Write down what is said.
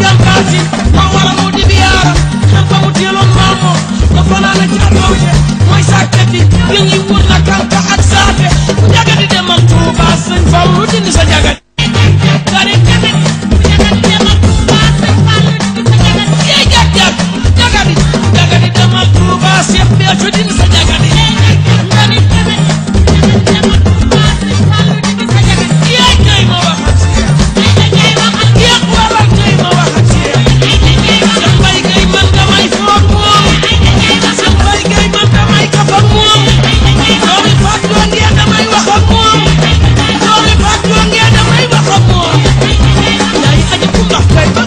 jàmpaati ma wala mu di biyaara xam fa mu teeloon maamo ma fanaana ca kaw je mooy sàkkati yi ñuy wut na kanka ak saate bu jagadi demal Tuuba sëñ Fallu dindi sa jagadi gari jagadi bu jagadi demal Tuuba sëñ Fallu dindi sa jagadi yee jag jagadi demal Tuuba Seex Béthio dindi sa jagadi gari jagadi demal Tuuba sëñ Fallu dindi sa jagadi yee kay ma wax ak Seex yee waral kay ma wax ak Seex Seex Mbay Gay man damay foog moom Seex Mbay Gay man damay kaf ak moom doomi Fatou Ngé damay wax ak moom doomi Fatou Ngé damay wax ak moom yaay aji ku ndax kay ba